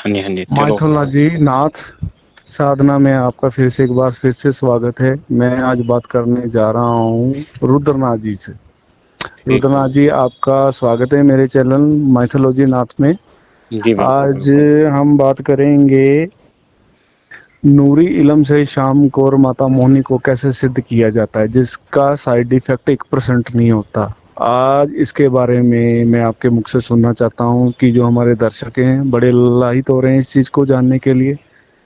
हाँ जी, हाँ जी, चलो। माइथोलॉजी नाथ साधना में आपका फिर से स्वागत है। मैं आज बात करने जा रहा हूँ रुद्रनाथ जी से। ठीक है। रुद्रनाथ जी, आपका स्वागत है मेरे चैनल माइथोलॉजी नाथ में। जी, बिल्कुल, आज बिल्कुल। हम बात करेंगे नूरी इलम से शाम को और माता मोहिनी को कैसे सिद्ध किया जाता है, जिसका साइड इफेक्ट 1% नहीं होता। आज इसके बारे में मैं आपके मुख से सुनना चाहता हूँ कि जो हमारे दर्शक हैं बड़े लाहित हो रहे हैं इस चीज़ को जानने के लिए।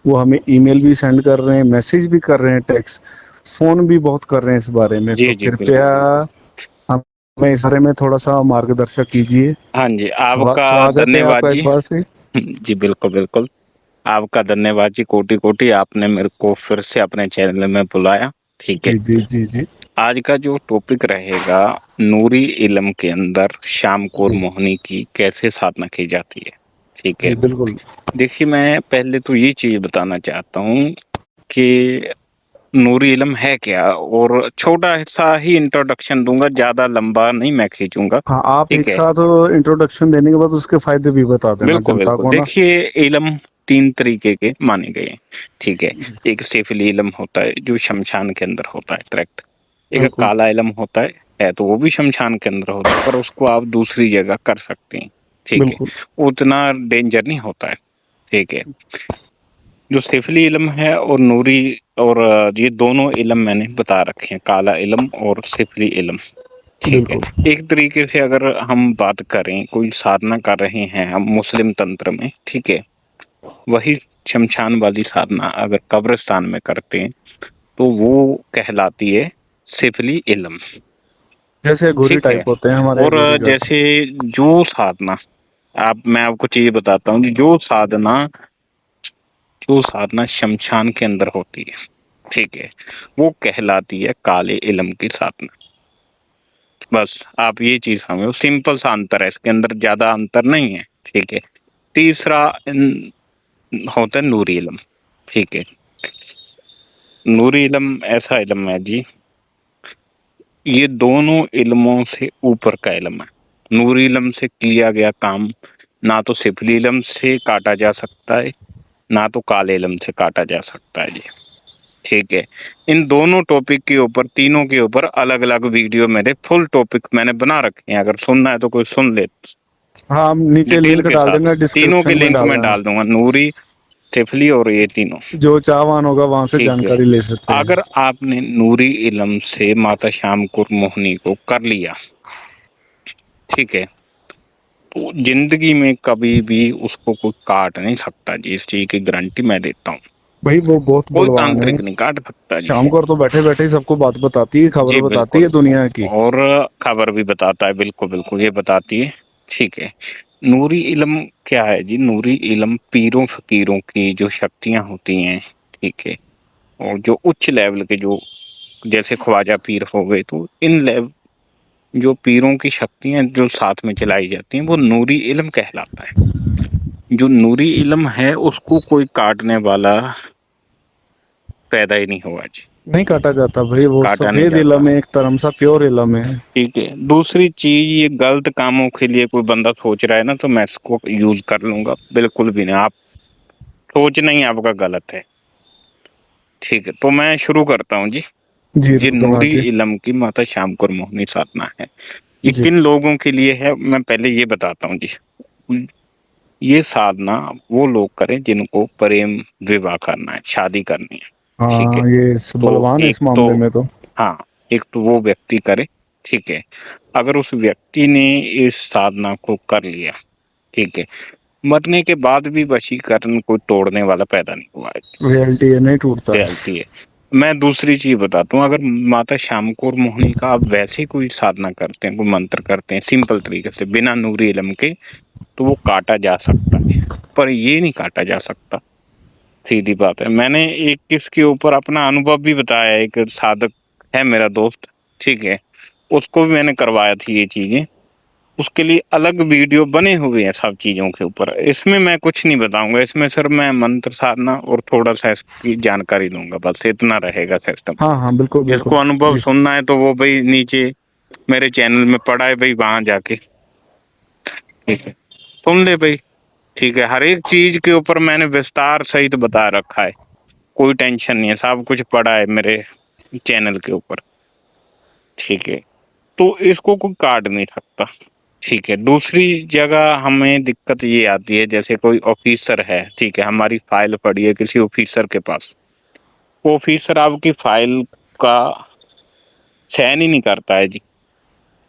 वो हमें ईमेल भी सेंड कर रहे हैं, मैसेज भी कर रहे हैं, टेक्स्ट, फ़ोन भी बहुत कर रहे हैं इस बारे में। तो जी, जी, कृपया बिल्कुल, बिल्कुल। हमें इस बारे में थोड़ा-सा मार्गदर्शक कीजिए। हाँ जी, आपका स्वागत है धन्यवाद आपका एक जी। बार से। जी, बिल्कुल, बिल्कुल। आपका धन्यवाद जी, कोटि-कोटि। आपने मेरे को फिर से अपने चैनल में बुलाया, ठीक है। जी, जी, जी, जी। आज का जो टॉपिक रहेगा, नूरी इल्म के अंदर शाम को और जी, मोहिनी की कैसे साधना की जाती है, ठीक है। जी, बिल्कुल। देखिए, मैं पहले तो ये चीज़ बताना चाहता हूँ कि नूरी इल्म है क्या, और छोटा-सा ही इंट्रोडक्शन दूँगा, ज़्यादा लंबा नहीं मैं खींचूँगा, हाँ, आप ठीक एक है। साथ इंट्रोडक्शन देने के बाद उसके फ़ायदे भी बता देना बिल्कुल, जनता बिल्कुल। को ना। देखिए, इल्म 3 तरीके के माने गए हैं, ठीक है। एक सिफिली इल्म होता है, जो शमशान के अंदर होता है, करेक्ट। एक बिल्कुल, काला इल्म होता है तो वो भी शमशान के अंदर होता है, पर उसको आप दूसरी जगह कर सकते हैं, ठीक है। बिल्कुल। उतना डेंजर नहीं होता है, ठीक है। जो सिफिली इल्म है और नूरी, और ये दोनों इल्म मैंने बता रखे हैं, काला इल्म और सिफिली इल्म, ठीक है। बिल्कुल, एक तरीके से अगर हम बात करें, कोई साधना कर रहे हैं हम मुस्लिम तंत्र में, ठीक है, वही शमशान वाली साधना अगर कब्रिस्तान में करते हैं, तो वो कहलाती है सिफली इल्म, जैसे घुरी ठीक है। टाइप होते हैं हमारे और घुरी का। जैसे जो साधना, आप मैं आपको चीज़ बताता हूँ, जो साधना शमशान के अंदर होती है, ठीक है, वो कहलाती है काले इल्म की साधना। बस आप ये चीज़ समझो, सिंपल सा अंतर है, इसके अंदर ज़्यादा अंतर नहीं है, ठीक है। तीसरा होता है नूरी इल्म, ठीक है। नूरी इल्म ऐसा इल्म है जी, ये दोनों इल्मों से ऊपर का इल्म है। नूरी इल्म से किया गया काम ना तो सिफली इल्म से काटा जा सकता है, ना तो काले इल्म से काटा जा सकता है जी, ठीक है। इन दोनों टॉपिक के ऊपर, तीनों के ऊपर अलग अलग वीडियो मेरे फुल टॉपिक मैंने बना रखे हैं, अगर सुनना है तो कोई सुन ले, हाँ, हम नीचे डिटेल लिंक के डाल साथ। देंगे, तीनों के डिस्क्रिप्शन में लिंक डाल मैं देंगे। डाल दूंगा, नूरी, तिफली और ये तीनों, जो चाहवान होगा वहाँ से ठीक है। जानकारी ले सकते हैं। अगर आपने नूरी इल्म से माता श्याम कुर मोहिनी को कर लिया, ठीक है, तो जिंदगी में कभी भी उसको कोई काट नहीं सकता जी, इस चीज की गारंटी मैं देता हूँ। भाई वो बहुत कोई बलवान है। तांत्रिक नहीं काट सकता जी। शाम को तो बैठे बैठे ही सबको बात बताती है, खबर जी, बताती है बिल्कुल। दुनिया की। और खबर भी बताता है, बिल्कुल, बिल्कुल, ये बताती है, ठीक है। नूरी इल्म क्या है जी? नूरी इल्म पीरों फ़कीरों की जो शक्तियाँ होती हैं, ठीक है, और जो उच्च लेवल के, जो जैसे ख्वाजा पीर हो गए, तो इन लेव जो पीरों की शक्तियाँ जो साथ में चलाई जाती हैं, वो नूरी इल्म कहलाता है। जो नूरी इल्म है, उसको कोई काटने वाला पैदा ही नहीं हुआ जी, नहीं काटा जाता भाई, वो काटा नहीं सफेद जाता। इलम है, एक तरह सा प्योर इलम है। ठीक है। दूसरी चीज़, ये गलत कामों के लिए कोई बंदा सोच रहा है ना, तो मैं इसको यूज़ कर लूँगा, बिल्कुल भी नहीं। आप सोचना ही आपका गलत है, ठीक है। तो मैं शुरू करता हूँ जी। जी ये रुद्रनाथ नूरी जी। इल्म की माता श्याम कौर मोहिनी साधना है। ये जी। किन लोगों के लिए है, मैं पहले ये बताता हूँ जी। ये साधना वो लोग करें जिनको प्रेम विवाह करना है, शादी करनी है, ठीक है। हाँ, ये तो बलवान है एक इस तो, मामले में तो। हाँ, एक तो वो व्यक्ति करे, ठीक है। अगर उस व्यक्ति ने इस साधना को कर लिया, ठीक है, मरने के बाद भी वशीकरण कोई तोड़ने वाला पैदा नहीं हुआ है, रियलिटी है, नहीं टूटता है। रियलिटी है। मैं दूसरी चीज बताता हूँ, अगर माता श्याम कौर मोहिनी का आप वैसे कोई साधना करते हैं, कोई मंत्र करते हैं सिंपल तरीके से बिना नूरी इल्म के, तो वो काटा जा सकता है, पर ये नहीं काटा जा सकता, सीधी बात है। मैंने एक किसके ऊपर अपना अनुभव भी बताया, एक साधक है मेरा दोस्त, ठीक है, उसको भी मैंने करवाया थी ये चीजें, उसके लिए अलग वीडियो बने हुए हैं सब चीज़ों के ऊपर। इसमें मैं कुछ नहीं बताऊँगा, इसमें सिर्फ मैं मंत्र साधना और थोड़ा-सा इसकी जानकारी दूँगा, बस इतना रहेगा सिस्टम। हाँ, हाँ, बिल्कुल, जिसको बिल्कुल। अनुभव जी। सुनना है तो वो भई नीचे मेरे चैनल में पड़ा है भई, वहाँ जाके, ठीक है, सुन ले भई, ठीक है, हर एक चीज के ऊपर मैंने विस्तार सहित बता रखा है, कोई टेंशन नहीं है, सब कुछ पड़ा है मेरे चैनल के ऊपर। ठीक है, तो इसको कोई काट नहीं सकता। ठीक है, दूसरी जगह हमें दिक्कत ये आती है, जैसे कोई ऑफिसर है, ठीक है, हमारी फाइल पड़ी है किसी ऑफिसर के पास, वो ऑफिसर आपकी फाइल का सहन ही नहीं करता है जी,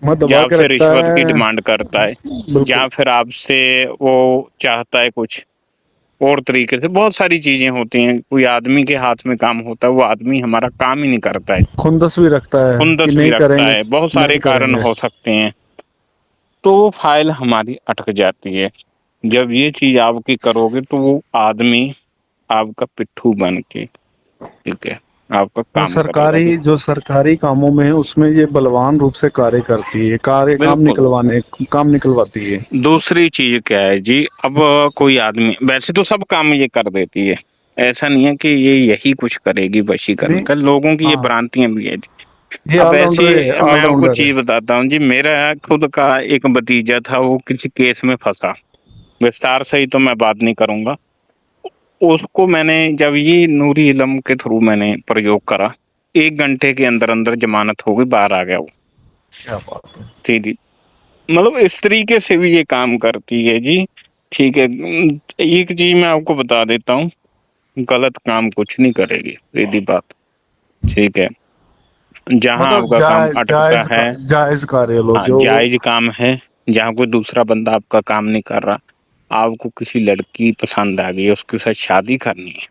मैं या दबा के आपसे रखता रिश्वत की है। डिमांड करता है, बिल्कुल। या फिर आपसे वो चाहता है कुछ और तरीके से। बहुत सारी चीजें होती हैं, कोई आदमी के हाथ में काम होता है, वो आदमी हमारा काम ही नहीं करता है, खुंदस भी रखता है कि खुंदस भी नहीं रखता करेंगे, है, बहुत सारे नहीं कारण करेंगे। हो सकते हैं, तो वो फाइल हमारी अटक जाती है। जब ये चीज आपकी करोगे तो वो आदमी आपका पिट्ठू बन के, ठीक है, आपका काम करेगा जी। जो सरकारी कामों में है उसमें ये बलवान रूप से कार्य करती है, कार्य बिल्कुल। काम निकलवाती है। दूसरी चीज क्या है जी, अब कोई आदमी वैसे तो सब काम ये कर देती है, ऐसा नहीं है कि ये यही कुछ करेगी वशीकरण नहीं। का, लोगों की ये हाँ, भ्रांतियां भी है जी। ये अब ऑलराउंडर है, ऐसे मैं आपको ऑलराउंडर है। चीज बताता हूँ जी, मेरा खुद का एक भतीजा था, वो किसी केस में फंसा, विस्तार से ही तो मैं बात नहीं करूंगा, उसको मैंने जब ये नूरी इलम के थ्रू मैंने प्रयोग करा, 1 घंटे के अंदर अंदर जमानत हो गई, बाहर आ गया वो क्या बात है। सीधी। मतलब इस तरीके से भी ये काम करती है जी। ठीक है, एक चीज मैं आपको बता देता हूँ, गलत काम कुछ नहीं करेगी, सीधी बात। ठीक है, जहां मतलब आपका काम अटकता है, जायज कार्य लो हाँ जो। जायज काम है, जहां कोई दूसरा बंदा आपका काम नहीं कर रहा, आपको किसी लड़की पसंद आ गई है, उसके साथ शादी करनी है,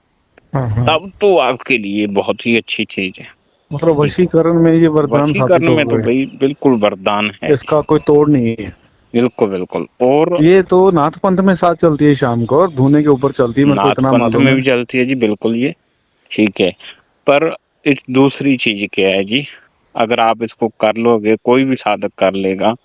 हाँ, हाँ। तब तो आपके लिए बहुत ही अच्छी चीज है। मतलब ठीक है, वशीकरण में ये वरदान साबित वशीकरण हो में तो गए। भाई बिल्कुल वरदान है जी। इसका कोई तोड़ नहीं है। बिल्कुल बिल्कुल। और ये तो नाथ पंथ में साथ चलती है शाम को, और धूने के ऊपर चलती है, मेरे को नाथ इतना पंथ मालूम में है। भी चलती है जी, बिल्कुल ये। ठीक है, पर इस दूसरी चीज क्या है जी, अगर आप इसको कर लोगे, कोई भी साधक कर लेगा,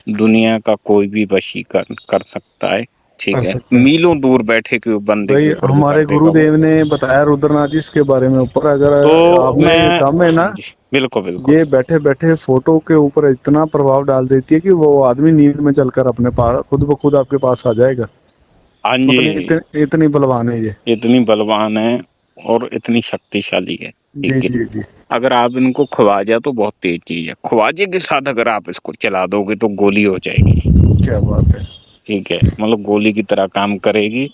दुनिया का कोई भी वशीकरण कर सकता है। कर ठीक है, सकते हैं। मीलों दूर बैठे के बंदे भाई के ऊपर भी कर हमारे देगा वो। गुरुदेव ने बताया रुद्रनाथ जी इसके बारे में ऊपर, अगर तो आपने मैं, ये दम है हाँ ना, जी, बिल्कुल बिल्कुल। ये बैठे बैठे फोटो के ऊपर इतना प्रभाव डाल देती है कि वो आदमी नींद में चलकर अपने पास खुद ब खुद आपके पास आ जाएगा। हाँ मतलब जी, इतनी बलवान है ये। इतनी बलवान है और इतनी शक्तिशाली है। जी ठीक है, जी जी। अगर आप इनको ख्वाजा, तो बहुत तेज चीज है, ख्वाजे के साथ अगर आप इसको चला दोगे तो गोली हो जाएगी। क्या बात है। ठीक है, मतलब गोली की तरह काम करेगी,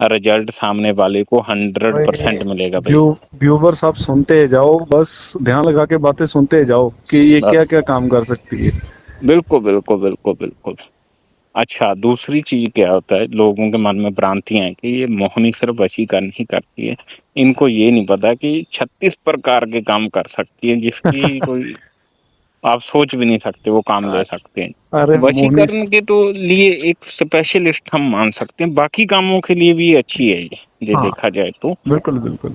रिजल्ट सामने वाले को 100% भाई मिलेगा भाई। व्यूवर्स आप सुनते जाओ, बस ध्यान लगा के बातें सुनते जाओ कि ये क्या बस, क्या काम कर सकती है। बिल्कुल बिल्कुल बिल्कुल बिल्कुल। अच्छा, दूसरी चीज क्या होता है, लोगों के मन में भ्रांतियां हैं कि ये मोहिनी सिर्फ वशीकरण ही करती है, इनको ये नहीं पता कि 36 प्रकार के काम कर सकती है, जिसकी कोई आप सोच भी नहीं सकते वो काम ले सकते हैं। अरे मोहनी। वशीकरण के तो लिए एक स्पेशलिस्ट हम मान सकते हैं, बाकी कामों के लिए भी अच्छी है ये हाँ, देखा जाए तो। बिल्कुल बिल्कुल।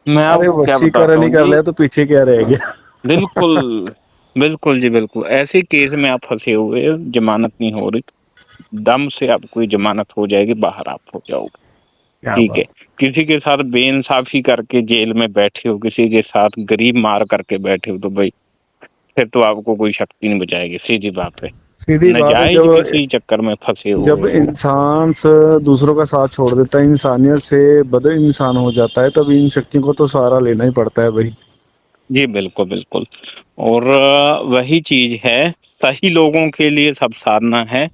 मैं अरे आपको क्या बताता वशीकरण ही हूँ कर जी, लिया तो पीछे क्या रह गया। बिल्कुल बिल्कुल जी बिल्कुल, ऐसे केस में आप फंसे हुए हो, जमानत नहीं हो रही, दम से आपको जमानत हो जाएगी, बाहर आप हो जाओगे। क्या ठीक है, बात। किसी के साथ बेइंसाफी करके जेल में बैठे हो, किसी के साथ गरीब मार करके बैठे हो, तो भाई फिर तो आपको कोई शक्ति नहीं बचाएगी, सीधी बात है। सीधी बात है। नाजायज किसी चक्कर में फंसे जब हुए हो। इंसान दूसरों का साथ छोड़ देता है, इंसानियत से बद इंसान हो जाता है, तब इन शक्तियों को तो सहारा लेना ही पड़ता है भाई। जी बिल्कुल बिल्कुल। और वही चीज है, सही लोगों के लिए सब साधना है,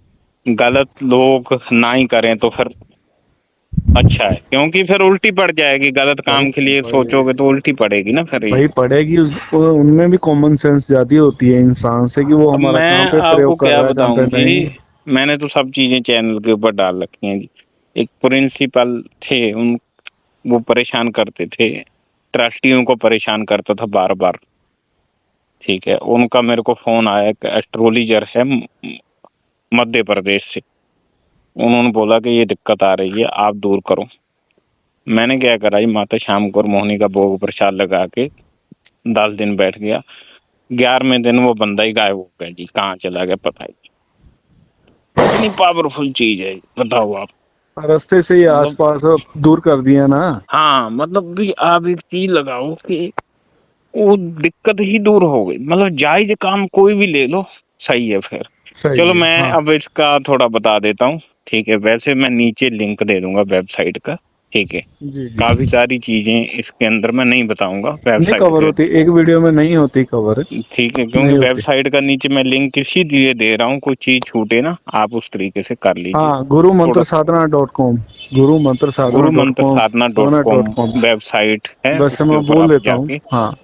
गलत लोग ना ही करें तो फिर अच्छा है, क्योंकि फिर उल्टी पड़ जाएगी, गलत भाई काम के लिए भाई सोचोगे तो उल्टी पड़ेगी ना फिर ये। भाई पड़ेगी उनमें भी कॉमन सेंस ज्यादा होती है इंसान से, कि वो अब हमारा मैं कहाँ पे आपको प्रयोग कर क्या रहा है, कहाँ पे बताऊं जी, नहीं। मैंने तो सब चीजें चैनल के ऊपर डाल रखी हैं जी। एक प्रिंसिपल थे, उन वो परेशान करते थे, ट्रस्टियों को परेशान करता था बार बार। ठीक है, उनका मेरे को फोन आया, एक एस्ट्रोलॉजर है मध्य प्रदेश से, उन्होंने बोला कि ये दिक्कत आ रही है, आप दूर करो। मैंने क्या करा जी, माता शाम को और मोहिनी का भोग प्रसाद लगा के 10 दिन बैठ गया, 11वें दिन वो बंदा ही गायब हो गया जी, कहाँ चला गया पता ही नहीं। इतनी पावरफुल चीज है, बताओ आप। रास्ते से ही मतलब आसपास दूर कर दिया ना। हाँ, मतलब भी आप एक चीज लगाओ कि वो दिक्कत ही दूर हो गई, मतलब जायज काम कोई भी ले लो, सही है फिर। सही चलो है। मैं हाँ अब इसका थोड़ा बता देता हूँ। ठीक है, वैसे मैं नीचे लिंक दे दूंगा वेबसाइट का। ठीक है, जी जी। काफी सारी चीजें इसके अंदर मैं नहीं बताऊंगा नहीं वेबसाइट कवर के। होती, एक वीडियो में नहीं होती कवर। ठीक है, क्योंकि नहीं होती। वेबसाइट का नीचे मैं लिंक इसीलिए दे रहा हूँ, कोई चीज छूटे ना, आप उस तरीके से कर लीजिए। हाँ, गुरु मंत्र थोड़ा साधना डॉट कॉम, गुरु मंत्र साधना गुरु डॉट मंत्र कॉम, साधना डॉट साधना कॉम डॉट कॉम। वेबसाइट है, वैसे उसके मैं ऊपर बोल आप देता हूँ। जाके हाँ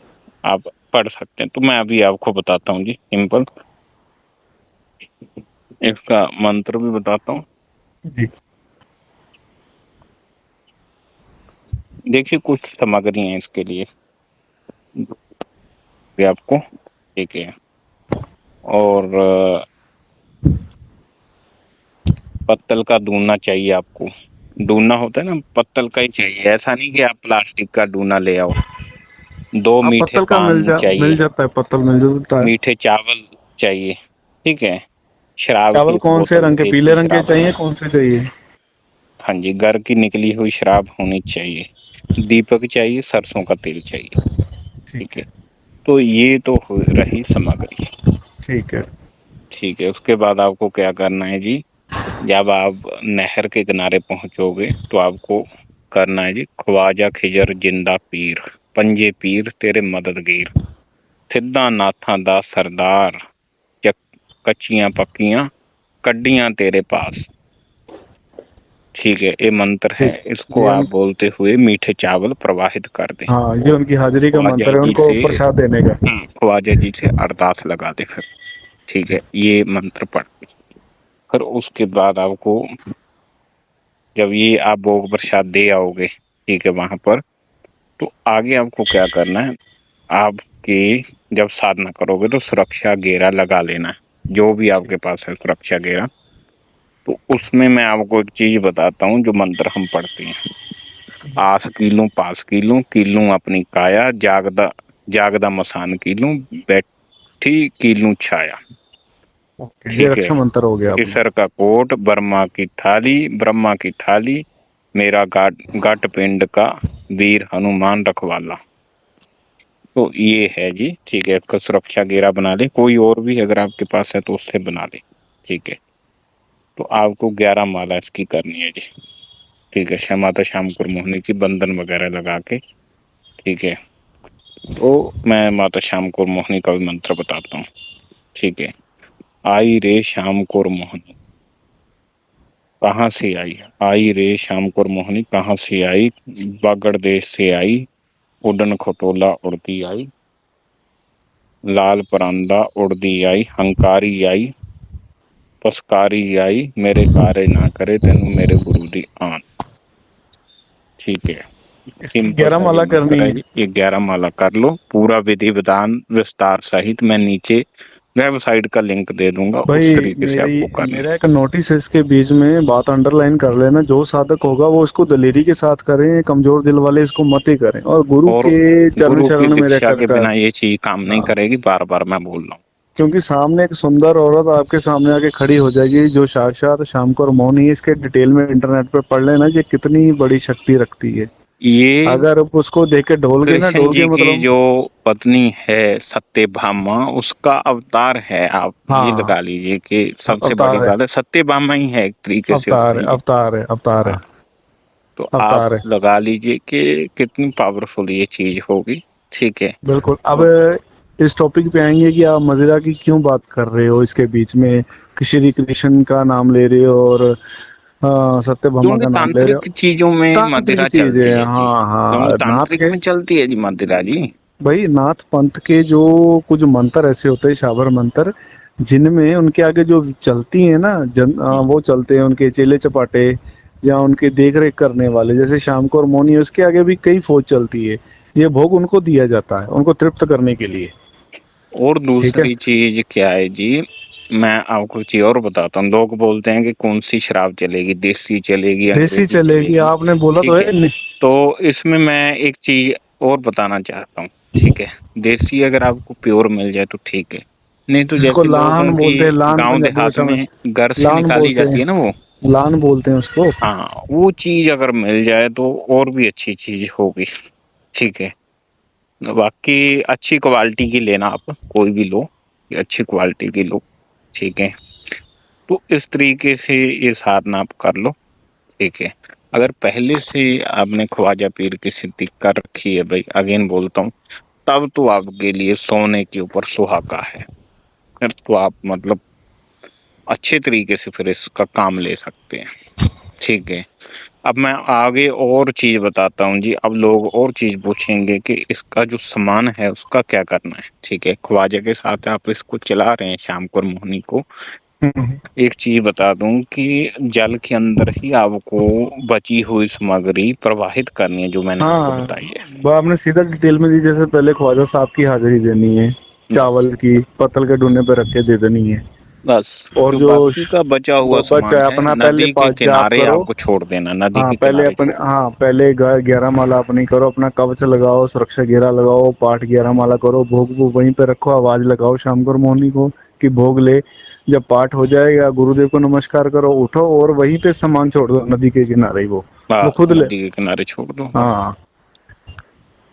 आप पढ़ सकते हैं। तो मैं अभी आपको बताता हूँ जी, सिंपल इसका मंत्र भी बताता हूँ। जी। देखिए कुछ सामग्री है इसके लिए भी आपको। ठीक है, और पत्तल का दूना चाहिए आपको। दूना होता है ना, पत्तल का ही चाहिए, ऐसा नहीं कि आप प्लास्टिक का दूना ले आओ। 2 हाँ, मीठे पत्तल का पान मिल चाहिए, जाता है, पत्तल मिल जाता है। मीठे चावल चाहिए। ठीक है, शराब की चावल एक कौन से बोतल, रंग के, पीले देसी रंग के शराब। चाहिए, कौन से चाहिए? हाँ जी, घर की निकली हुई शराब होनी चाहिए। दीपक चाहिए, सरसों का तेल चाहिए। ठीक ठीक है, है। तो ये तो रही सामग्री। ठीक है। ठीक है, उसके बाद आपको क्या करना है जी, जब आप नहर के किनारे पहुंचोगे तो आपको करना है जी, ख्वाजा खिजर जिंदा पीर, पंजे पीर तेरे मददगीर, सिद्धा नाथा दा सरदार, कच्चियां पक्कियां कड्डियां तेरे पास। ठीक है, ये मंत्र है, ठीक। इसको ये आप उन बोलते हुए मीठे चावल प्रवाहित कर दें। हाँ, ये उनकी हाजिरी का ख्वाजा मंत्र है, जी उनको से, प्रसाद देने का। ख्वाजा जी से अरदास लगा दे फिर। ठीक है, ये मंत्र पढ़ के फिर उसके बाद आपको, जब ये आप भोग प्रसाद दे आओगे, ठीक है, वहां पर, तो आगे आपको क्या करना है, आपके जब साधना करोगे तो सुरक्षा घेरा लगा लेना है, जो भी आपके पास है सुरक्षा घेरा। तो उसमें मैं आपको एक चीज बताता हूँ, जो मंत्र हम पढ़ते हैं, आस कीलूं पास कीलूं कीलूं अपनी काया, जागदा जागदा मसान कीलूं, बैठी कीलूं छाया। ओके, ये ठीक है, रक्षा मंत्र हो गया अपना। ईसर का कोट ब्रह्मा की थाली, मेरा गाट पिंड का वीर हनुमान रखवाला। तो ये है जी। ठीक है, इसका सुरक्षा घेरा बना ले, कोई और भी अगर आपके पास है तो उससे बना ले। ठीक है, तो आपको 11 माला इसकी करनी है जी। ठीक है, माता श्याम मोहिनी की बंधन वगैरह लगा के। ठीक है, तो मैं माता श्याम मोहिनी का भी मंत्र बताता हूँ। ठीक है, आई रे श्याम मोहिनी कहाँ से आई, आई रे श्याम मोहिनी कहाँ से आई, बागड़ देश से आई, उड़न खटोला उड़ती आई, लाल परांदा उड़दी आई, हंकारी आई, पसकारी आई, मेरे कार्य ना करे तेनू मेरे गुरु दी आन। ठीक है, इसकी सिंपल 11 सा ये माला मंत्र करनी है है। जी, ये 11 माला कर लो, पूरा विधि विधान विस्तार सहित मैं नीचे वेबसाइट का लिंक दे दूंगा, उस भाई तरीके से मेरी आपको करनी मेरा है। एक नोटिस है, इसके बीच में बात अंडरलाइन कर लेना, जो साधक होगा वो इसको दलेरी के साथ करें, कमजोर दिल वाले इसको मत ही करें, और गुरु और के चरण गुरु की शरण में दीक्षा रहकर के कर। बिना ये चीज काम नहीं हाँ, करेगी, बार बार मैं बोल रहा हूँ। क्योंकि सामने एक सुंदर औरत आपके सामने आके खड़ी हो जाएगी, जो साक्षात शाम को मोहिनी है। इसके डिटेल में इंटरनेट पे पढ़ लेना, ये कितनी बड़ी शक्ति रखती है। ये अगर आप उसको देख के कृष्ण डोल के जी की मतलब। जो पत्नी है सत्यभामा, उसका अवतार है, आप ये हाँ, लगा लीजिए कि सबसे बड़ी अवतार है, बात है, सत्यभामा ही है एक तरीके से अवतार है, उसकी। अवतार है, अवतार है, हाँ, तो आप अवतार है। लगा लीजिए कि कितनी पावरफुल ये चीज होगी। ठीक है, बिल्कुल। अब तो इस टॉपिक पे आएंगे कि आप मदिरा की क्यों बात कर रहे हो इसके बीच में, कि श्री कृष्ण का नाम ले रहे हो और सत्यभामा क्योंकि का नाम ले रहे हो। तांत्रिक चीजों में तांत्रिक मदिरा चीज चलती है, है जी, हाँ क्योंकि हाँ, नाथ तांत्रिक के। में चलती है जी मदिरा जी। भाई नाथ पंथ के जो कुछ मंत्र ऐसे होते हैं, शाबर मंत्र, जिनमें उनके आगे जो चलती है ना वो चलते हैं उनके चेले चपाटे, या उनके देख रेख करने वाले, जैसे शाम को और मौनी, उसके आगे भी कई फौज चलती है। ये भोग उनको दिया जाता है, उनको तृप्त करने के लिए। और ठीक है। दूसरी चीज क्या है जी, मैं आपको चीज और बताता हूँ। लोग बोलते हैं कि कौन सी शराब चलेगी, देसी चलेगी, देसी अंग्रेजी चलेगी, चलेगी। आपने बोला तो ठीक है, है तो इसमें मैं एक चीज और बताना चाहता हूँ। ठीक है, देसी अगर आपको प्योर मिल जाए तो ठीक है, नहीं तो जिसको जैसे लोगों लान की बोलते हैं, लान गांव पंजाबी देहात भाषा में में घर से लान निकाली बोलते जाती हैं, है ना वो, लान बोलते हैं उसको। हाँ, वो चीज अगर मिल जाए तो और भी अच्छी चीज होगी। ठीक है, बाकी अच्छी क्वालिटी की लेना, आप कोई भी लो, अच्छी क्वालिटी की लो। ठीक है, तो इस तरीके से ये साधना आप कर लो, ठीक है। अगर पहले से आपने ख्वाजा पीर की सिद्धि कर रखी है भाई, अगेन बोलता हूँ, तब तो आपके लिए सोने के ऊपर सुहागा है। फिर तो आप मतलब अच्छे तरीके से फिर इसका काम ले सकते हैं, ठीक है। अब मैं आगे और चीज बताता हूँ जी। अब लोग और चीज पूछेंगे कि इसका जो सामान है उसका क्या करना है, ठीक है। ख्वाजा के साथ आप इसको चला रहे हैं श्याम कौर मोहिनी को। एक चीज बता दूं कि जल के अंदर ही आपको बची हुई सामग्री प्रवाहित करनी है, जो मैंने आपको हाँ, बताई है। वो आपने सीधा डिटेल में दी, जैसे पहले ख्वाजा साहब की हाजिरी देनी है, चावल की पत्तल के डूने पे रख के दे देनी है, बस और जो जो बाकी का बचा हुआ बचा सामान है है अपना पहले नदी के जाप किनारे करो। आपको छोड़ देना, नदी हाँ के पहले किनारे अपने, छोड़। हाँ पहले 11 माला अपनी करो, अपना कवच लगाओ, सुरक्षा घेरा लगाओ, पाठ 11 माला करो, भोग वो वहीं पे रखो, आवाज लगाओ शाम को मोहनी को कि भोग ले। जब पाठ हो जाएगा गुरुदेव को नमस्कार करो, उठो और वहीं पे सामान छोड़ दो नदी के किनारे ही, वो बस खुद ले। नदी के किनारे छोड़ दो बस। हाँ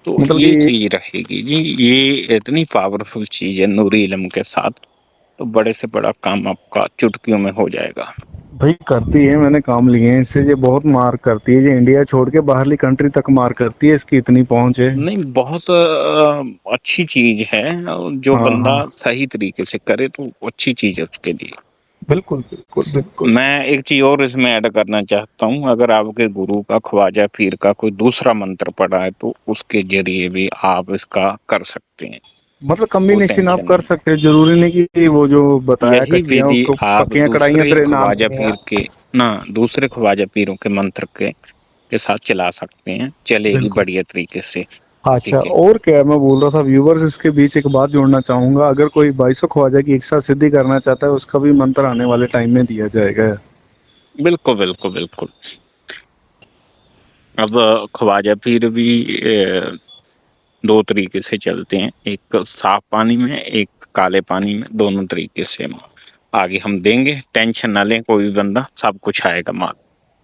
तो मतलब ये कि चीज रहेगी जी, ये इतनी पावरफुल चीज है नूरी इल्म के साथ। तो बड़े से बड़ा काम आपका चुटकियों में हो जाएगा। भाई करती है, मैंने काम लिए हैं इससे, ये बहुत मार करती है, ये इंडिया छोड़ के बाहरली कंट्री तक मार करती है, इसकी इतनी पहुंच है। नहीं, बहुत अच्छी चीज है। और जो हाँ बंदा हाँ सही तरीके से करे तो अच्छी चीज है उसके लिए। बिल्कुल बिल्कुल बिल्कुल। मैं एक चीज और इसमें ऐड करना चाहता हूँ। अगर आपके गुरु का, ख्वाजा पीर का कोई दूसरा मंत्र पड़ा है तो उसके जरिए भी आप इसका कर सकते हैं, मतलब कोई कॉम्बिनेशन आप टेंशन कर नहीं। सकते हैं, जरूरी नहीं कि वो जो बताया यही कच्चियां विधि उसको आप पक्कियां कढ़ाइयां दूसरे तेरे नाम ख्वाजा की हैं। पीर के ना, दूसरे ख्वाजा पीरों के मंत्र के साथ चला सकते हैं, चलेगी बिल्कुल। बढ़िया तरीके से, अच्छा, ठीक है। और क्या मैं बोल रहा था, व्यूवर्स इसके बीच एक बात जोड़ना चाहूंगा, अगर कोई 2200 ख्वाजा की एक साथ सिद्धि करना चाहता है, उसका भी मंत्र आने वाले टाइम में दिया जाएगा। बिल्कुल बिल्कुल बिल्कुल। अब ख्वाजा पीर भी दो तरीके से चलते हैं, एक साफ पानी में, एक काले पानी में, दोनों तरीके से हम आगे हम देंगे। टेंशन ना लें कोई भी बंदा, सब कुछ आएगा माल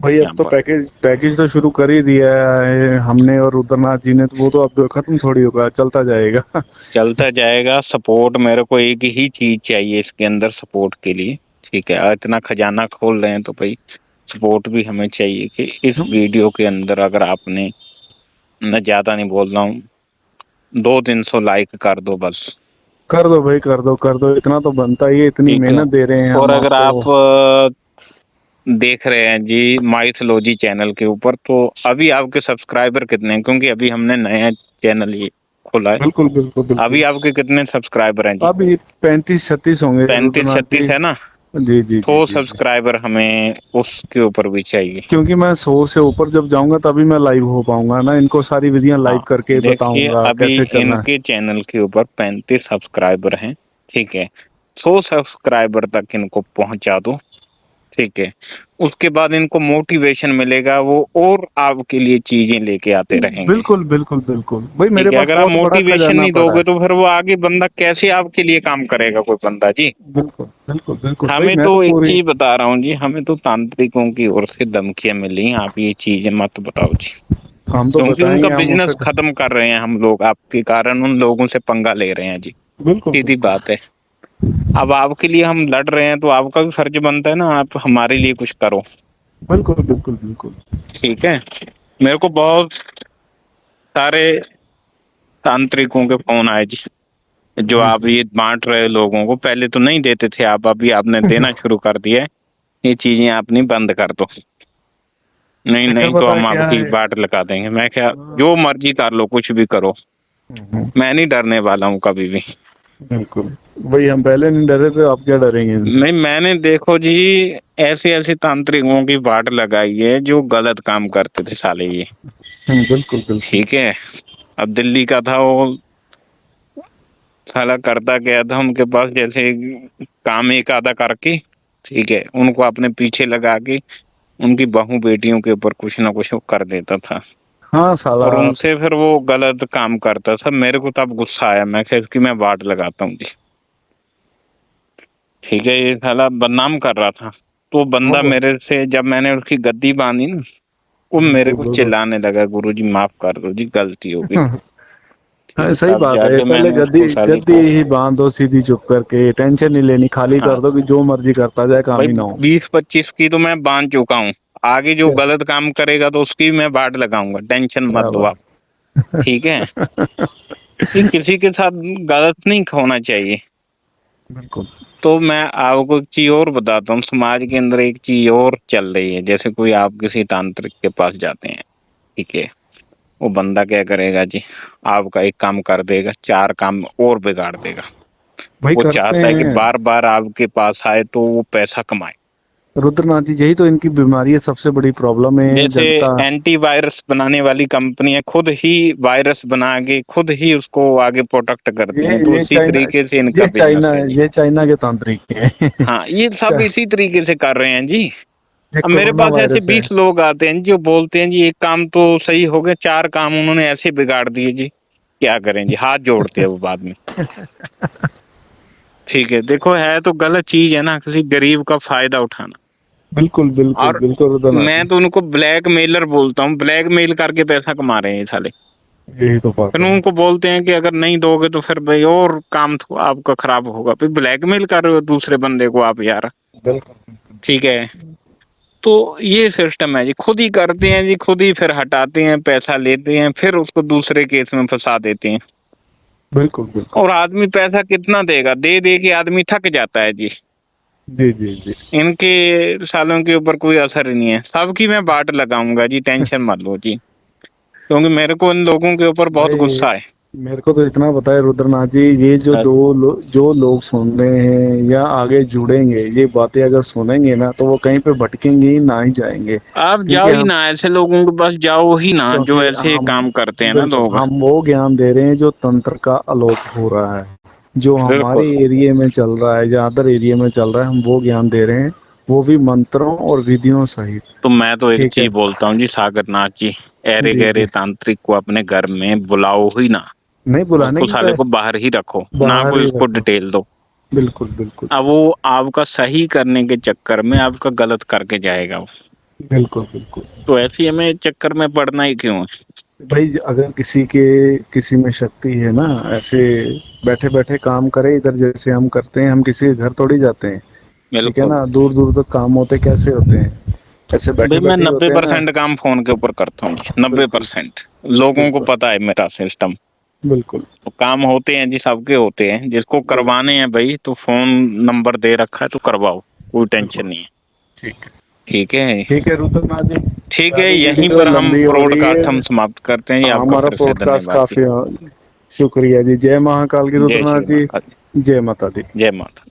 भाई अब यहाँ तो पर। पैकेज तो शुरू कर ही दिया है हमने और रुद्रनाथ जी ने, तो वो तो अब खत्म थोड़ी होगा, चलता जाएगा। चलता जाएगा। सपोर्ट मेरे को एक ही चीज चाहिए इसके अंदर सपोर्ट के लिए, ठीक है। इतना खजाना खोल रहे हैं तो भाई सपोर्ट भी हमें चाहिए कि इस वीडियो के अंदर अगर आपने, मैं ज्यादा नहीं बोल रहा हूँ, 200-300 लाइक कर दो बस, कर दो भाई, कर दो कर दो, इतना तो बनता ही है, इतनी ठीक है। मेहनत दे रहे हैं और हम अगर आपको। आप देख रहे हैं जी माइथोलॉजी चैनल के ऊपर, तो अभी आपके सब्सक्राइबर कितने हैं? क्योंकि अभी हमने नया चैनल ये खोला है। बिल्कुल बिल्कुल अभी बिल्कुल। आपके कितने सब्सक्राइबर हैं जी? अभी 35-36 होंगे 35 रुद्रनाथ 36 जी। है ना? जी जी तो जी जी जी। सब्सक्राइबर हमें उसके ऊपर भी चाहिए। क्योंकि मैं 100 से ऊपर जब जाऊंगा तभी मैं लाइव हो पाऊंगा ना, इनको सारी विधियां लाइव हाँ, करके देखिए बताऊंगा अभी कैसे करना है। इनके चैनल के ऊपर 35 सब्सक्राइबर हैं, ठीक है। 100 सब्सक्राइबर तक इनको पहुंचा दो, ठीक है। उसके बाद इनको मोटिवेशन मिलेगा, वो और आपके लिए चीजें लेके आते रहेंगे, बिल्कुल बिल्कुल बिल्कुल भाई, ठीक मेरे है। पास अगर आप बहुत बड़ा मोटिवेशन खजाना नहीं पड़ा दोगे है। तो फिर वो आगे बंदा कैसे आपके लिए काम करेगा, कोई बंदा जी। बिल्कुल बिल्कुल बिल्कुल भाई, हमें मैं तो तो एक पूरी। चीज बता रहा हूँ जी, हमें तो तांत्रिकों की ओर से धमकियां मिली, आप ये चीजें मत बताओ जी। हम तो क्योंकि उनका बताएंगे, हम बिजनेस उसे। खत्म कर रहे हैं हम लोग, आपके कारण उन लोगों से पंगा ले रहे हैं जी, बिल्कुल सीधी बिल्कुल बात है। अब आपके लिए हम लड़ रहे हैं तो आपका भी फर्ज बनता है ना, आप हमारे लिए कुछ करो, बिल्कुल बिल्कुल बिल्कुल। ठीक है। मेरे को बहुत सारे तांत्रिकों के फोन आए जी, जो जी आप जी। ये बांट रहे लोगों को, पहले तो नहीं देते थे आप, अभी आपने देना शुरू कर दिया है। ये चीजें अपनी बंद कर दो। नहीं चक्कर नहीं तो पता है हम क्या आपकी है। बाट लगा देंगे। मैं क्या, जो मर्जी कर लो, कुछ भी करो, मैं नहीं डरने वाला हूँ कभी भी। बिल्कुल। भाई हम पहले नहीं डरे थे, आप क्या डरेंगे इनसे। नहीं, मैंने देखो जी ऐसे ऐसे तांत्रिकों की बाट लगाई है जो गलत काम करते थे साले ये, बिल्कुल बिल्कुल। ठीक है। अब दिल्ली का था वो, साला करता गया था उनके पास, जैसे काम एक आधा करके, ठीक है, उनको अपने पीछे लगा के उनकी बहू बेटियों के ऊपर कुछ ना कुछ वो कर देता था, हाँ साला। और उनसे फिर वो गलत काम करता था। मेरे को तब गुस्सा आया, मैं कहा इसकी मैं वाट लगाता हूँ जी, ठीक है। ये साला बदनाम कर रहा था, तो बंदा ओहो। मेरे से, जब मैंने उसकी गद्दी बांधी ना, वो मेरे बिल्कुल को बिल्कुल। चिल्लाने लगा, गुरुजी माफ कर दो जी, गलती हो गई, हाँ, सही तब बात है। जाके पहले मैंने गद्दी उसको साली गद्दी को, ही बांध दो सीधी, चुप करके, टेंशन नहीं लेनी, खाली हाँ कर दो कि जो मर्जी करता जाए, काम भाई ही ना हो। 20-25 की तो मैं बांध चुका हूँ। आगे जो क्या गलत काम करेगा तो उसकी मैं बाट लगाऊंगा, टेंशन मत क्या लो आप। बात। ठीक है, ये किसी के साथ गलत नहीं होना चाहिए। बिल्कुल। तो मैं आपको एक चीज और बताता हूँ, समाज के अंदर एक चीज और चल रही है। जैसे कोई आप किसी तांत्रिक के पास जाते हैं, ठीक है, वो बंदा क्या करेगा जी, आपका एक काम कर देगा, 4 काम और बिगाड़ देगा। भाई वो करते चाहता है कि हैं। बार बार आपके पास आए तो वो पैसा कमाए। रुद्रनाथ जी, यही तो इनकी बीमारी है, सबसे बड़ी प्रॉब्लम है जैसे जनता। एंटीवायरस बनाने वाली कंपनियां खुद ही वायरस बना के खुद ही उसको आगे प्रोटेक्ट करती ये हैं, तो ये उसी चाइना तरीके से इनका ये चाइना बिजनेस है जी। ये चाइना के तांत्रिक हैं। हाँ, ये सब इसी तरीके से कर रहे हैं जी। ये अब मेरे कोरोना पास ऐसे वायरस है। 20 लोग आते हैं जो बोलते हैं जी एक काम तो सही हो गया, 4 काम उन्होंने ऐसे बिगाड़ दिए जी, क्या करें जी, हाथ जोड़ते हैं वो बाद में। ठीक है, देखो है तो गलत चीज है ना, किसी गरीब का फायदा उठाना। बिल्कुल बिल्कुल और बिल्कुल रुद्रनाथ मैं जी। तो उनको ब्लैक मेलर बोलता हूँ, ब्लैक मेल करके पैसा कमा रहे हैं ये साले। यही तो बात फिर है। उनको बोलते हैं कि अगर नहीं दोगे तो फिर भाई और काम तो आपका खराब होगा, फिर ब्लैकमेल कर रहे हो दूसरे बंदे को आप यार। बिल्कुल ठीक है, तो ये सिस्टम है जी, खुद ही करते हैं जी, खुद ही फिर हटाते हैं, पैसा लेते हैं, फिर उसको दूसरे केस में फंसा देते हैं। बिल्कुल बिल्कुल। और आदमी पैसा कितना देगा, दे दे के आदमी थक जाता है जी। जी जी जी। इनके सालों के ऊपर कोई असर ही नहीं है, सबकी मैं बाट लगाऊंगा जी, टेंशन मत लो जी, क्योंकि मेरे को इन लोगों के ऊपर बहुत भाई गुस्सा है। मेरे को तो इतना पता है रुद्रनाथ जी, ये जो जो लोग सुन रहे हैं या आगे जुड़ेंगे, ये बातें अगर सुनेंगे ना, तो वो कहीं पे भटकेंगे ही ना, ही जाएंगे। आप क्योंकि जाओ ही हम ना, ऐसे लोगों के पास जाओ ही ना जो क्योंकि ऐसे हम काम करते हैं ना बिल्कुल लोग। हम वो ज्ञान दे रहे हैं जो तंत्र का आलोक हो रहा है, जो हमारे बिल्कुल, एरिया में चल रहा है या अदर एरिया में चल रहा है, हम वो ज्ञान दे रहे हैं, वो भी मंत्रों और विधियों सहित। तो मैं तो एक ठीक है। चीज बोलता हूँ जी, सागरनाथ जी, ऐरे जी गहरे जी। तांत्रिक को अपने घर में बुलाओ ही ना, नहीं, बुलाने उसको की साले क्या, को बाहर ही रखो ना, बाहर कोई ही उसको रखो। डिटेल दो। बिल्कुल बिल्कुल। अब वो आपका सही करने के चक्कर में आपका गलत करके जाएगा वो। बिल्कुल बिल्कुल। तो ऐसी हमें चक्कर में पड़ना ही क्यों है। भाई अगर किसी में शक्ति है ना, ऐसे बैठे बैठे काम करे, इधर जैसे हम करते हैं, हम किसी के घर थोड़ी जाते हैं। ठीक है बिल्कुल ना, दूर दूर तक काम होते कैसे होते हैं, ऐसे भाई, बैठे मैं बैठे ही होते हैं ना। 90% काम फोन के ऊपर करता हूँ जी, बिल्कुल 90%। लोगों को बिल्कुल पता है मेरा सिस्टम। बिल्कुल तो काम होते हैं जी, सबके होते हैं, जिसको बिल्कुल करवाने हैं भाई तो फोन नंबर दे रखा है तो करवाओ, कोई टेंशन बिल्कुल। नहीं है। ठीक ठीक है, ठीक है रुद्रनाथ जी। ठीक है, सारी यहीं वीडियो पर हम लंबी हो रही ब्रॉडकास्ट हम है। समाप्त करते हैं जी, हाँ, आपका हमारा फिर से पॉडकास्ट धन्यवाद जी। काफी शुक्रिया जी। जय महाकाल की जय श्री रुद्रनाथ जी। माता दी, जय माता दी। जय माता।